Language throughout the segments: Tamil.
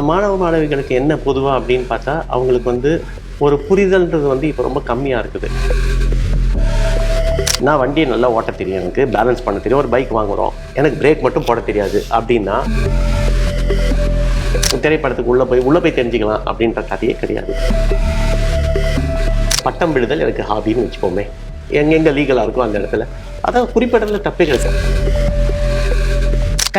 மாணவ மாணவிகளுக்கு என்ன பொதுவாக அப்படின்னு பார்த்தா அவங்களுக்கு வந்து ஒரு புரிதல்ன்றது வந்து இப்போ ரொம்ப கம்மியாக இருக்குது. நான் வண்டியை நல்லா ஓட்ட தெரியும், எனக்கு பேலன்ஸ் பண்ண தெரியும், ஒரு பைக் வாங்குகிறோம், எனக்கு பிரேக் மட்டும் போட தெரியாது அப்படின்னா திரைப்படத்துக்கு உள்ளே போய் தெரிஞ்சுக்கலாம் அப்படின்ற கதையே கிடையாது. பட்டம் விடுதல் எனக்கு ஹாபின்னு வச்சுப்போமே, எங்கெங்கே லீகலாக இருக்கும் அந்த இடத்துல, அதான் குறிப்பிடல தப்பே கிடையாது.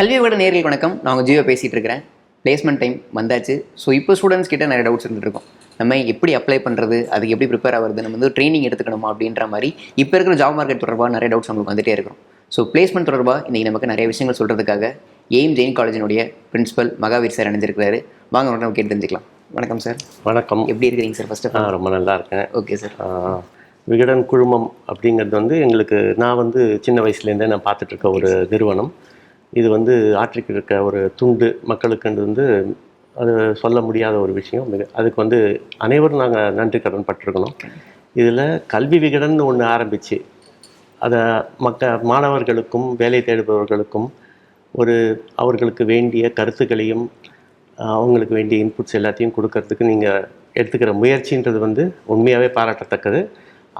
கல்வி விட நேரில் வணக்கம். நான் உங்கள் ஜீவா பேசிகிட்டு இருக்கிறேன். பிளேஸ்மெண்ட் டைம் வந்தாச்சு. ஸோ இப்போ ஸ்டூடெண்ட்ஸ் கிட்ட நிறைய டவுட்ஸ் இருந்துட்டு இருக்கோம். நம்ம எப்படி அப்ளை பண்ணுறது, அதுக்கு எப்படி ப்ரிப்பேர் ஆகுறது, நம்ம வந்து ட்ரைனிங் எடுத்துக்கணுமா அப்படின்ற மாதிரி இப்போ இருக்கிற ஜாப் மார்க்கெட் தொடர்பாக நிறைய டவுட்ஸ் உங்களுக்கு வந்துட்டே இருக்கும். ஸோ பிளேஸ்மெண்ட் தொடர்பாக இன்றைக்கி நமக்கு நிறைய விஷயங்கள் சொல்கிறதுக்காக எய்ம் ஜெயின் காலேஜினுடைய பிரின்சிபல் மகாவீர் சார் அணிஞ்சிருக்கிறாரு. வாங்க நம்ம கேட்டு தெரிஞ்சுக்கலாம். வணக்கம் சார். வணக்கம். எப்படி இருக்கிறீங்க சார்? ஃபர்ஸ்ட் ஆஃப் ஆல் ரொம்ப நல்லா இருக்கேன். Okay sir. விகடன் குழுமம் அப்படிங்கிறது வந்து எங்களுக்கு, நான் வந்து சின்ன வயசுலேருந்தே நான் பார்த்துட்ருக்க ஒரு நிறுவனம். இது வந்து ஆற்றிக்கு இருக்க ஒரு துண்டு மக்களுக்குன்றது வந்து அது சொல்ல முடியாத ஒரு விஷயம். அதுக்கு வந்து அனைவரும் நாங்கள் நன்றி கடன் பட்டிருக்கணும். இதில் கல்வி விகடன் ஒன்று ஆரம்பித்து அதை மாணவர்களுக்கும் வேலை தேடுபவர்களுக்கும் அவர்களுக்கு வேண்டிய கருத்துக்களையும் அவங்களுக்கு வேண்டிய இன்புட்ஸ் எல்லாத்தையும் கொடுக்கறதுக்கு நீங்கள் எடுத்துக்கிற முயற்சின்றது வந்து உண்மையாகவே பாராட்டத்தக்கது.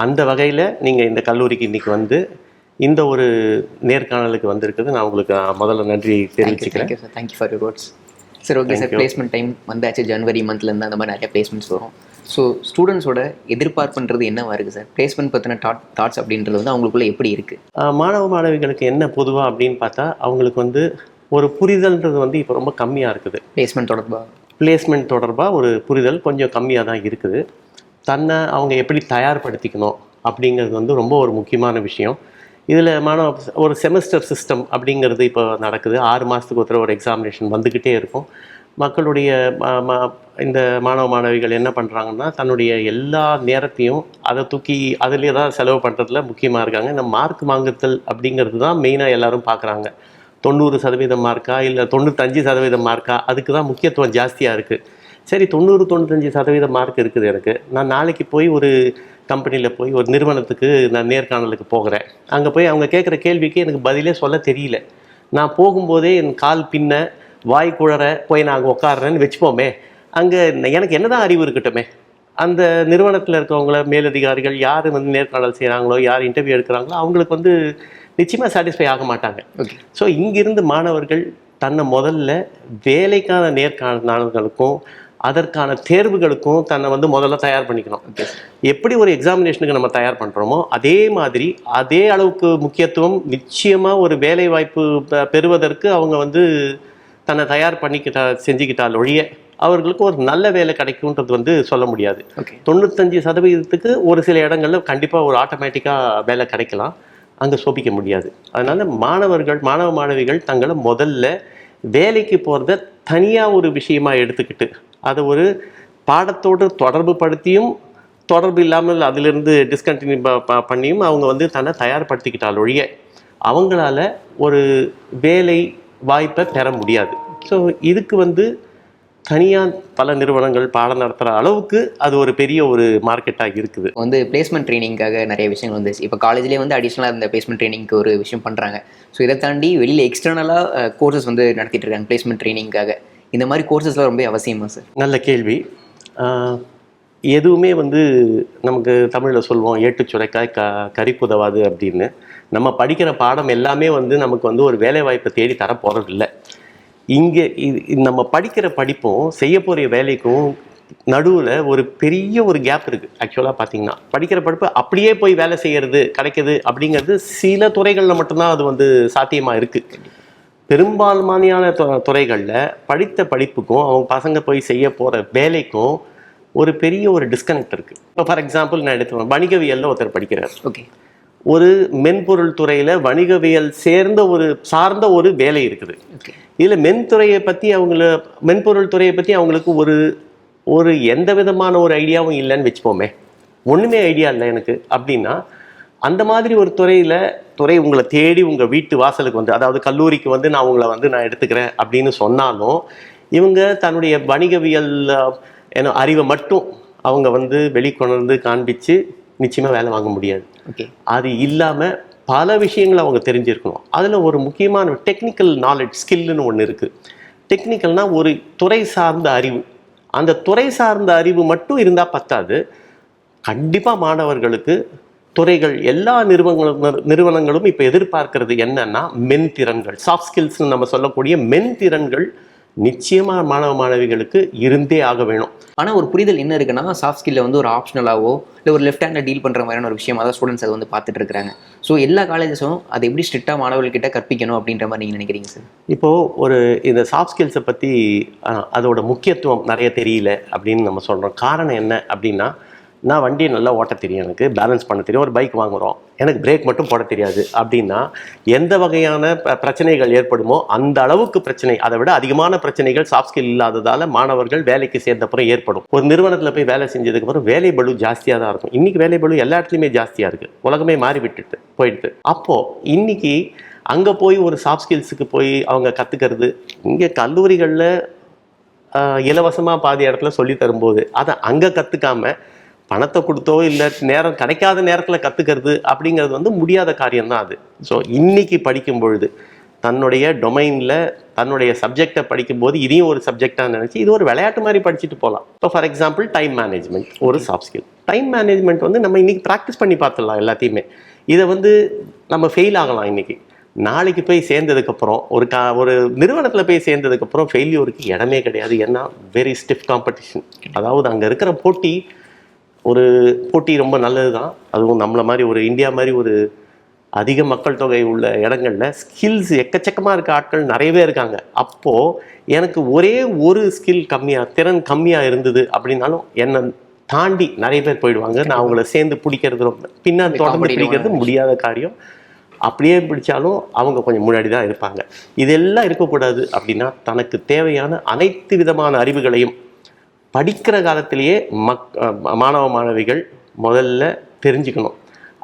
அந்த வகையில் நீங்கள் இந்த கல்லூரிக்கு இன்றைக்கி வந்து இந்த ஒரு நேர்காணலுக்கு வந்திருக்குது. நான் உங்களுக்கு முதல்ல நன்றி தெரிவிச்சுக்கிறேன். Thank you for your words sir. Okay sir, placement time வந்தாச்சு. ஜனவரி மந்த்லேருந்து அந்த மாதிரி நிறைய பிளேஸ்மெண்ட்ஸ் வரும். ஸோ ஸ்டூடெண்ட்ஸோட எதிர்பார்ப்புன்றது என்னவா இருக்குது சார்? பிளேஸ்மெண்ட் பற்றின தாட்ஸ் அப்படின்றது வந்து அவங்களுக்குள்ள எப்படி இருக்குது? மாணவ மாணவிகளுக்கு என்ன பொதுவாக அப்படின்னு பார்த்தா அவங்களுக்கு வந்து ஒரு புரிதல்ன்றது வந்து இப்போ ரொம்ப கம்மியாக இருக்குது. பிளேஸ்மெண்ட் தொடர்பாக ஒரு புரிதல் கொஞ்சம் கம்மியாக தான் இருக்குது. தன்னை அவங்க எப்படி தயார்படுத்திக்கணும் அப்படிங்கிறது வந்து ரொம்ப ஒரு முக்கியமான விஷயம். இதில் ஒரு செமஸ்டர் சிஸ்டம் அப்படிங்கிறது இப்போ நடக்குது. 6 மாதத்துக்கு ஒருத்தர் ஒரு எக்ஸாமினேஷன் வந்துக்கிட்டே இருக்கும். மக்களுடைய இந்த மாணவ மாணவிகள் என்ன பண்ணுறாங்கன்னா தன்னுடைய எல்லா நேரத்தையும் அதை தூக்கி அதிலே தான் செலவு பண்ணுறதுல முக்கியமாக இருக்காங்க. இந்த மார்க் வாங்குதல் அப்படிங்கிறது தான் மெயினாக எல்லோரும் பார்க்குறாங்க. 90% மார்க்கா இல்லை 95% மார்க்கா, அதுக்கு தான் முக்கியத்துவம் ஜாஸ்தியாக இருக்குது. சரி, 90-95% மார்க் இருக்குது எனக்கு, நான் நாளைக்கு போய் ஒரு கம்பெனியில் போய் ஒரு நிறுவனத்துக்கு நான் நேர்காணலுக்கு போகிறேன். அங்கே போய் அவங்க கேட்குற கேள்விக்கு எனக்கு பதிலே சொல்ல தெரியல. நான் போகும்போதே என் கால் பின்ன வாய் குழற போய் நான் அங்கே உட்காடுறேன்னு வச்சுப்போமே, அங்கே எனக்கு என்ன தான் அறிவு இருக்கட்டுமே, அந்த நிறுவனத்தில் இருக்கவங்கள மேலதிகாரிகள் யார் வந்து நேர்காணல் செய்கிறாங்களோ, யார் இன்டர்வியூ எடுக்கிறாங்களோ அவங்களுக்கு வந்து நிச்சயமாக சாட்டிஸ்ஃபை ஆக மாட்டாங்க. ஸோ இங்கிருந்து மாணவர்கள் தன்னை முதல்ல வேலைக்கான நேர்காணல்களுக்கும் அதற்கான தேர்வுகளுக்கும் தன்னை வந்து முதல்ல தயார் பண்ணிக்கணும். எப்படி ஒரு எக்ஸாமினேஷனுக்கு நம்ம தயார் பண்ணுறோமோ அதே மாதிரி அதே அளவுக்கு முக்கியத்துவம் நிச்சயமாக ஒரு வேலை வாய்ப்பு பெறுவதற்கு அவங்க வந்து தன்னை தயார் செஞ்சுக்கிட்டால் ஒழிய அவர்களுக்கு ஒரு நல்ல வேலை கிடைக்கும்ன்றது வந்து சொல்ல முடியாது. 95%க்கு ஒரு சில இடங்களில் கண்டிப்பாக ஒரு ஆட்டோமேட்டிக்காக வேலை கிடைக்கலாம், அங்கே சோபிக்க முடியாது. அதனால் மாணவ மாணவிகள் தங்களை முதல்ல வேலைக்கு போகிறத தனியாக ஒரு விஷயமாக எடுத்துக்கிட்டு அதை ஒரு பாடத்தோடு தொடர்பு படுத்தியும் தொடர்பு இல்லாமல் அதிலிருந்து டிஸ்கண்டினியூ பண்ணியும் அவங்க வந்து தன்னை தயார்படுத்திக்கிட்டால் ஒழிய அவங்களால ஒரு வேலை வாய்ப்பை பெற முடியாது. ஸோ இதுக்கு வந்து தனியாக பல நிறுவனங்கள் பாடம் நடத்துகிற அளவுக்கு அது ஒரு பெரிய ஒரு மார்க்கெட்டாக இருக்குது. வந்து பிளேஸ்மெண்ட் ட்ரைனிங்காக நிறைய விஷயங்கள் வந்துச்சு. இப்போ காலேஜ்லேயே வந்து அடிஷ்னலாக இந்த பிளேஸ்மெண்ட் ட்ரைனிங்க்கு ஒரு விஷயம் பண்ணுறாங்க. ஸோ இதை தாண்டி வெளியில் எக்ஸ்டர்னலாக கோர்சஸ் வந்து நடத்திட்டு இருக்காங்க பிளேஸ்மெண்ட் ட்ரைனிங்காக. இந்த மாதிரி கோர்சஸ்லாம் ரொம்ப அவசியமா சார்? நல்ல கேள்வி. எதுவுமே வந்து நமக்கு தமிழில் சொல்லுவோம் ஏட்டு சுரைக்காய் கறிக்குதவாது அப்படின்னு. நம்ம படிக்கிற பாடம் எல்லாமே வந்து நமக்கு வந்து ஒரு வேலை வாய்ப்பை தேடி தர போகிறதில்லை. இங்கே நம்ம படிக்கிற படிப்பும் செய்ய போகிற வேலைக்கும் நடுவில் ஒரு பெரிய ஒரு கேப் இருக்குது. ஆக்சுவலாக பார்த்தீங்கன்னா படிக்கிற படிப்பு அப்படியே போய் வேலை செய்கிறது கிடைக்கிது அப்படிங்கிறது சில துறைகளில் மட்டும்தான் அது வந்து சாத்தியமாக இருக்குது. பெரும்பான்மையான துறைகளில் படித்த படிப்புக்கும் அவங்க பசங்க போய் செய்ய போகிற வேலைக்கும் ஒரு பெரிய ஒரு டிஸ்கனெக்ட் இருக்குது. இப்போ ஃபார் எக்ஸாம்பிள் நான் எடுத்துவேன், வணிகவியலில் ஒருத்தர் படிக்கிறார். ஓகே, ஒரு மென்பொருள் துறையில் வணிகவியல் சார்ந்த ஒரு வேலை இருக்குது. இதில் மென்பொருள் துறையை பற்றி அவங்களுக்கு ஒரு எந்த விதமான ஒரு ஐடியாவும் இல்லைன்னு வச்சுப்போமே, ஒன்றுமே ஐடியா இல்லை எனக்கு அப்படின்னா, அந்த மாதிரி ஒரு துறை உங்களை தேடி உங்கள் வீட்டு வாசலுக்கு வந்து, அதாவது கல்லூரிக்கு வந்து நான் உங்களை வந்து நான் எடுத்துக்கிறேன் அப்படின்னு சொன்னாலும் இவங்க தன்னுடைய வணிகவியல் அறிவை மட்டும் அவங்க வந்து வெளிக்கொணர்ந்து காண்பித்து நிச்சயமாக வேலை வாங்க முடியாது. அது இல்லாமல் பல விஷயங்களை அவங்க தெரிஞ்சிருக்கணும். அதில் ஒரு முக்கியமான டெக்னிக்கல் நாலேஜ் ஸ்கில்னு ஒன்று இருக்குது. டெக்னிக்கல்னா ஒரு துறை சார்ந்த அறிவு. அந்த துறை சார்ந்த அறிவு மட்டும் இருந்தால் பத்தாது. கண்டிப்பாக மாணவர்களுக்கு துறைகள் எல்லா நிறுவனங்களும் இப்போ எதிர்பார்க்கறது என்னன்னா மென்திறன்கள், சாஃப்ட் ஸ்கில்ஸ்னு நம்ம சொல்லக்கூடிய மென்திறன்கள் நிச்சயமாக மாணவ மாணவிகளுக்கு இருந்தே ஆக வேணும். ஆனால் ஒரு புரிதல் என்ன இருக்குன்னா, சாஃப்ட் ஸ்கில்ல வந்து ஒரு ஆப்ஷனலாவோ இல்லை ஒரு லெஃப்ட் ஹேண்டில் டீல் பண்ணுற மாதிரியான ஒரு விஷயமா தான் ஸ்டூடெண்ட்ஸ் அதை வந்து பார்த்துட்டு இருக்காங்க. ஸோ எல்லா காலேஜஸும் அதை எப்படி ஸ்ட்ரிக்டாக மாணவர்கள்கிட்ட கற்பிக்கணும் அப்படின்ற மாதிரி நீங்கள் நினைக்கிறீங்க சார்? இப்போது இந்த சாஃப்ட் ஸ்கில்ஸை பற்றி அதோட முக்கியத்துவம் நிறைய தெரியல அப்படின்னு நம்ம சொல்கிறோம். காரணம் என்ன அப்படின்னா, நான் வண்டியை நல்லா ஓட்ட தெரியும், எனக்கு பேலன்ஸ் பண்ண தெரியும், ஒரு பைக் வாங்குகிறோம், எனக்கு பிரேக் மட்டும் போட தெரியாது அப்படின்னா எந்த வகையான பிரச்சனைகள் ஏற்படுமோ அந்த அளவுக்கு பிரச்சனை, அதை விட அதிகமான பிரச்சனைகள் சாஃப்ட் ஸ்கில் இல்லாததால் மாணவர்கள் வேலைக்கு சேர்ந்தப்புறம் ஏற்படும். ஒரு நிறுவனத்தில் போய் வேலை செஞ்சதுக்கப்புறம் வேலை பளு ஜாஸ்தியாக தான் இருக்கும். இன்றைக்கி வேலை பளு எல்லா இடத்துலையுமே ஜாஸ்தியாக இருக்குது, உலகமே மாறி போயிடுது. அப்போது இன்றைக்கி அங்கே போய் ஒரு சாஃப்ட் ஸ்கில்ஸுக்கு போய் அவங்க கற்றுக்கிறது, இங்கே கல்லூரிகளில் இலவசமாக பாதி இடத்துல சொல்லி தரும்போது அதை அங்கே கற்றுக்காமல் பணத்தை கொடுத்தோ இல்லை நேரம் கிடைக்காத நேரத்தில் கற்றுக்கிறது அப்படிங்கிறது வந்து முடியாத காரியம்தான் அது. ஸோ இன்றைக்கி படிக்கும் பொழுது தன்னுடைய டொமைனில் தன்னுடைய சப்ஜெக்டை படிக்கும்போது இதையும் ஒரு சப்ஜெக்டாக நினச்சி இது ஒரு விளையாட்டு மாதிரி படிச்சுட்டு போகலாம். இப்போ ஃபார் எக்ஸாம்பிள் டைம் மேனேஜ்மெண்ட் ஒரு சாஃப்ட் ஸ்கில். டைம் மேனேஜ்மெண்ட் வந்து நம்ம இன்றைக்கி ப்ராக்டிஸ் பண்ணி பார்த்துடலாம் எல்லாத்தையுமே. இதை வந்து நம்ம ஃபெயில் ஆகலாம் இன்றைக்கி, நாளைக்கு போய் சேர்ந்ததுக்கப்புறம் ஒரு நிறுவனத்தில் போய் சேர்ந்ததுக்கப்புறம் ஃபெயில்யூருக்கு இடமே கிடையாது. ஏன்னா வெரி ஸ்டிஃப் காம்படிஷன். அதாவது அங்கே இருக்கிற போட்டி ரொம்ப நல்லது தான். அதுவும் நம்மளை மாதிரி ஒரு இந்தியா மாதிரி ஒரு அதிக மக்கள் தொகை உள்ள இடங்களில் ஸ்கில்ஸ் எக்கச்சக்கமாக இருக்க ஆட்கள் நிறையவே இருக்காங்க. அப்போது எனக்கு ஒரே ஒரு ஸ்கில் திறன் கம்மியாக இருந்தது அப்படின்னாலும் என்னை தாண்டி நிறைய பேர் போயிடுவாங்க. நான் அவங்கள சேர்ந்து பிடிக்கிறது பின்னாடி தொடர்ந்து பிடிக்கிறது முடியாத காரியம். அப்படியே பிடிச்சாலும் அவங்க கொஞ்சம் முன்னாடி தான் இருப்பாங்க. இதெல்லாம் இருக்கக்கூடாது அப்படின்னா தனக்கு தேவையான அனைத்து விதமான அறிவுகளையும் படிக்கிற காலத்திலேயே மாணவ மாணவிகள் முதல்ல தெரிஞ்சுக்கணும்.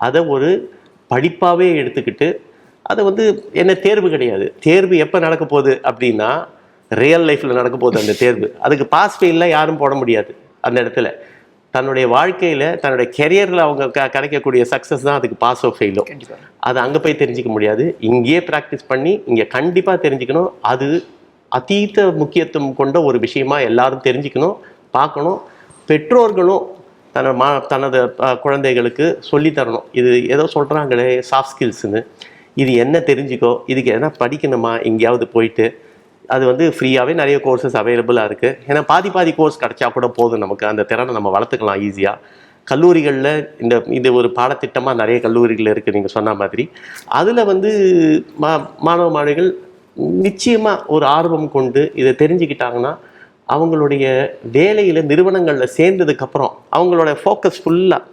அதை ஒரு படிப்பாகவே எடுத்துக்கிட்டு அதை வந்து என்ன தேர்வு கிடையாது. தேர்வு எப்போ நடக்க போகுது அப்படின்னா ரியல் லைஃப்பில் நடக்க போகுது அந்த தேர்வு. அதுக்கு பாஸ் ஃபெயிலில் யாரும் போட முடியாது. அந்த இடத்துல தன்னுடைய வாழ்க்கையில் தன்னுடைய கெரியரில் அவங்க கிடைக்கக்கூடிய சக்ஸஸ் தான் அதுக்கு பாஸோ ஃபெயிலோ. அது அங்கே போய் தெரிஞ்சிக்க முடியாது. இங்கேயே ப்ராக்டிஸ் பண்ணி இங்கே கண்டிப்பாக தெரிஞ்சுக்கணும். அது அதீத முக்கியத்துவம் கொண்ட ஒரு விஷயமா எல்லாரும் தெரிஞ்சுக்கணும், பார்க்கணும். பெற்றோர்களும் தனது குழந்தைகளுக்கு சொல்லித்தரணும். இது ஏதோ சொல்கிறாங்களே சாஃப்ட் ஸ்கில்ஸுன்னு, இது என்ன தெரிஞ்சுக்கோ, இதுக்கு எதனா படிக்கணுமா எங்கேயாவது போயிட்டு. அது வந்து ஃப்ரீயாகவே நிறைய கோர்சஸ் அவைலபிளாக இருக்குது. ஏன்னா பாதி கோர்ஸ் கிடச்சா கூட போதும், நமக்கு அந்த திறனை நம்ம வளர்த்துக்கலாம் ஈஸியாக. கல்லூரிகளில் இது ஒரு பாடத்திட்டமாக நிறைய கல்லூரிகள் இருக்குது நீங்கள் சொன்ன மாதிரி. அதில் வந்து மாணவ மாணவிகள் நிச்சயமாக ஒரு ஆர்வம் கொண்டு இதை தெரிஞ்சுக்கிட்டாங்கன்னா அவங்களுடைய வேலையில் நிறுவனங்களில் சேர்ந்ததுக்கப்புறம் அவங்களோட ஃபோக்கஸ் ஃபுல்லாக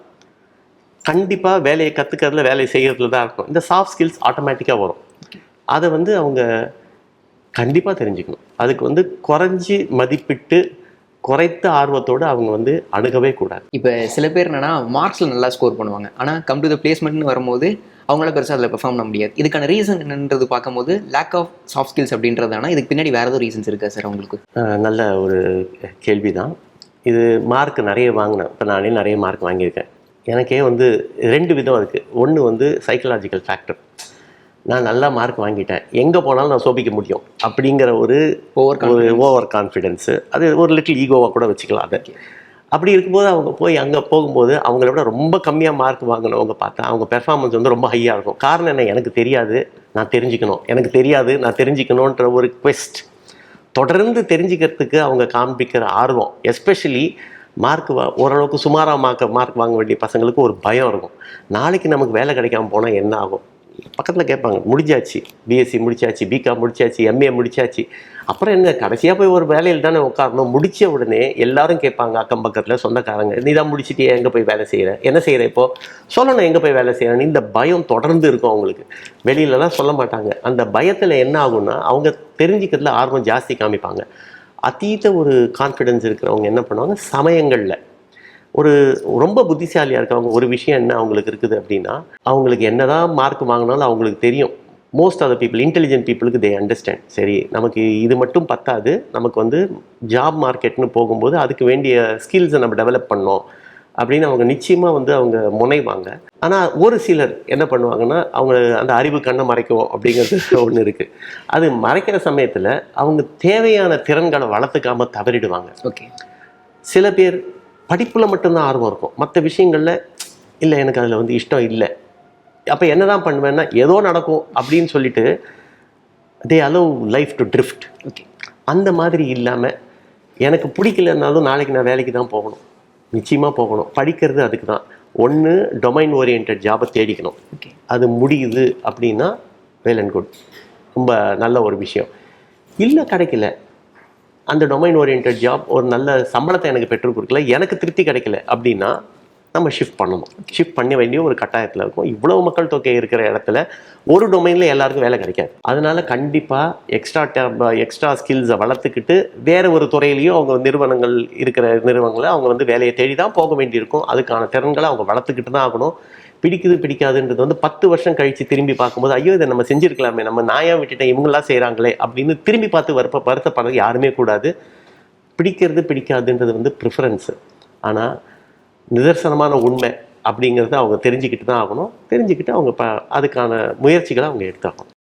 கண்டிப்பாக வேலையை கற்றுக்கிறதுல வேலையை செய்கிறதுல தான் இருக்கும். இந்த சாஃப்ட் ஸ்கில்ஸ் ஆட்டோமேட்டிக்காக வரும். அதை வந்து அவங்க கண்டிப்பாக தெரிஞ்சுக்கணும். அதுக்கு வந்து குறைஞ்சி மதிப்பிட்டு குறைத்த ஆர்வத்தோடு அவங்க வந்து அணுகவே கூடாது. இப்போ சில பேர் என்னன்னா மார்க்ஸில் நல்லா ஸ்கோர் பண்ணுவாங்க, ஆனால் கம் டு த பிளேஸ்மெண்ட்னு வரும்போது அவங்களால பெருசாக அதில் பெர்ஃபார்ம் பண்ண முடியாது. இதுக்கான ரீசன் என்னன்றது பார்க்கும்போது லேக் ஆஃப் சாஃப்ட் ஸ்கில்ஸ் அப்படின்றதானா இதுக்கு பின்னாடி வேறு ஏதோ ரீசன்ஸ் இருக்கா சார் உங்களுக்கு? நல்ல ஒரு கேள்வி தான் இது. மார்க் நிறைய வாங்கினேன், இப்போ நானே நிறைய மார்க் வாங்கியிருக்கேன். எனக்கே வந்து 2 விதம் இருக்குது. ஒன்று வந்து சைக்கலாஜிக்கல் ஃபேக்டர், நான் நல்லா மார்க் வாங்கிட்டேன், எங்கே போனாலும் நான் சோபிக்க முடியும் அப்படிங்கிற ஒரு ஓவர் கான்ஃபிடென்ஸு. அது ஒரு லிட்டில் ஈகோவாக கூட வச்சுக்கலாம் அதை. அப்படி இருக்கும்போது அவங்க அங்கே போகும்போது அவங்கள விட ரொம்ப கம்மியாக மார்க் வாங்கினவங்க பார்த்தா அவங்க பெர்ஃபார்மன்ஸ் வந்து ரொம்ப ஹையாக இருக்கும். காரணம் என்ன? எனக்கு தெரியாது, நான் தெரிஞ்சுக்கணும், எனக்கு தெரியாது, நான் தெரிஞ்சுக்கணுன்ற ஒரு குவெஸ்ட். தொடர்ந்து தெரிஞ்சுக்கிறதுக்கு அவங்க காண்பிக்கிற ஆர்வம், எஸ்பெஷலி மார்க் ஓரளவுக்கு சுமாராக மார்க் வாங்க வேண்டிய பசங்களுக்கு ஒரு பயம் இருக்கும். நாளைக்கு நமக்கு வேலை கிடைக்காம போனால் என்ன ஆகும்? பக்கத்தில் கேட்பாங்க, முடிச்சாச்சு, பிஎஸ்சி முடிச்சாச்சு, பிகாம் முடிச்சாச்சு, எம்ஏ முடிச்சாச்சு, அப்புறம் என்ன கடைசியாக போய் ஒரு வேலையில் தானே உட்காரணும். முடித்த உடனே எல்லாரும் கேட்பாங்க, அக்கம் பக்கத்தில் சொந்தக்காரங்க, நீ தான் முடிச்சுட்டே எங்கே போய் வேலை செய்கிற, என்ன செய்கிற, இப்போது சொல்லணும் எங்கே போய் வேலை செய்கிறேன்னு. இந்த பயம் தொடர்ந்து இருக்கும் அவங்களுக்கு. வெளியிலலாம் சொல்ல மாட்டாங்க. அந்த பயத்தில் என்ன ஆகும்னா அவங்க தெரிஞ்சுக்கிறதுல ஆர்வம் ஜாஸ்தி காமிப்பாங்க. அதீத ஒரு கான்ஃபிடென்ஸ் இருக்கிறவங்க என்ன பண்ணுவாங்க, சமயங்களில் ஒரு ரொம்ப புத்திசாலியாக இருக்கவங்க ஒரு விஷயம் என்ன அவங்களுக்கு இருக்குது அப்படின்னா, அவங்களுக்கு என்னதான் மார்க் வாங்கினாலும் அவங்களுக்கு தெரியும். Most of the people, intelligent பீப்புளுக்கு தே அண்டர்ஸ்டாண்ட். சரி, நமக்கு இது மட்டும் பத்தாது, நமக்கு வந்து ஜாப் மார்க்கெட்னு போகும்போது அதுக்கு வேண்டிய ஸ்கில்ஸை நம்ம டெவலப் பண்ணோம் அப்படின்னு அவங்க நிச்சயமாக வந்து அவங்க முனைவாங்க. ஆனால் ஒரு சிலர் என்ன பண்ணுவாங்கன்னா, அவங்க அந்த அறிவு கண்ணை மறைக்கும் அப்படிங்கிறது ஒன்று இருக்குது. அது மறைக்கிற சமயத்தில் அவங்க தேவையான திறன்களை வளர்த்துக்காமல் தவறிடுவாங்க. ஓகே. சில பேர் படிப்பில் மட்டும்தான் ஆர்வம் இருக்கும், மற்ற விஷயங்களில் இல்லை எனக்கு அதில் வந்து இஷ்டம் இல்லை. அப்போ என்ன தான் பண்ணுவேன்னா ஏதோ நடக்கும் அப்படின்னு சொல்லிட்டு they allow life to drift. Okay. அந்த மாதிரி இல்லாமல் எனக்கு பிடிக்கலன்னாலும் நாளைக்கு நான் வேலைக்கு தான் போகணும், நிச்சயமாக போகணும். படிக்கிறது அதுக்கு தான். ஒன்று டொமைன் ஓரியன்ட் ஜாபை தேடிக்கணும். ஓகே. அது முடியுது அப்படின்னா வெல் அண்ட் குட், ரொம்ப நல்ல ஒரு விஷயம். இல்லை கிடைக்கல, அந்த டொமைன் ஓரியன்ட் ஜாப் ஒரு நல்ல சம்பளத்தை எனக்கு பெற்றுக் கொடுக்கல, எனக்கு திருப்தி கிடைக்கல அப்படின்னா நம்ம ஷிஃப்ட் பண்ணணும். ஷிஃப்ட் பண்ண வேண்டிய ஒரு கட்டாயத்தில் இருக்கும். இவ்வளவு மக்கள் தொகை இருக்கிற இடத்துல ஒரு டொமைனில் எல்லாருக்கும் வேலை கிடைக்காது. அதனால கண்டிப்பாக எக்ஸ்ட்ரா ஸ்கில்ஸை வளர்த்துக்கிட்டு வேறு ஒரு துறையிலையும் அவங்க நிறுவனங்கள் இருக்கிற நிறுவனங்களை அவங்க வந்து வேலையை தேடி தான் போக வேண்டியிருக்கும். அதுக்கான திறன்களை அவங்க வளர்த்துக்கிட்டு தான் ஆகணும். பிடிக்குதுன்றது வந்து 10 வருஷம் கழித்து திரும்பி பார்க்கும்போது ஐயோ இதை நம்ம செஞ்சுருக்கலாமே, நம்ம நாயா விட்டுட்டேன் இவங்களாம் செய்கிறாங்களே அப்படின்னு திரும்பி பார்த்து வருத்தப்படுறது யாருமே கூடாது. பிடிக்காதுன்றது வந்து ப்ரிஃபரன்ஸு. ஆனால் நிதர்சனமான உண்மை அப்படிங்கிறத அவங்க தெரிஞ்சுக்கிட்டு தான் ஆகணும். தெரிஞ்சுக்கிட்டு அவங்க அதுக்கான முயற்சிகளை அவங்க எடுத்தாகணும்.